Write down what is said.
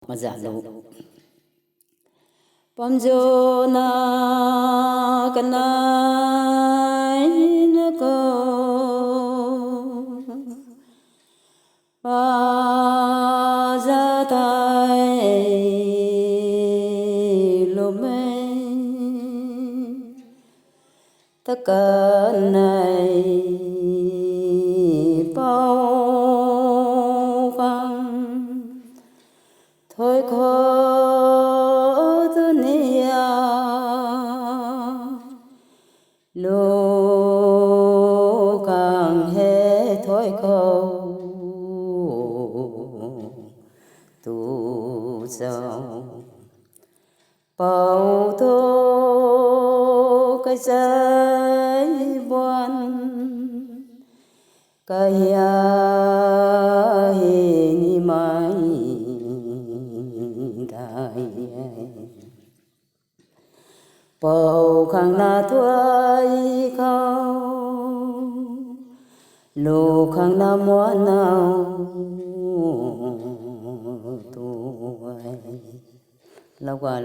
mà giả lộ bom jo na kanai na ko ba za tai lo me ta cả này bao khăn thôi khó dunia lô càng hết thôi khó tu giàu bao tô cái trái buồn cái ni mai đại bao khang na tuổi khâu lô khang na mua nào tuổi lâu qua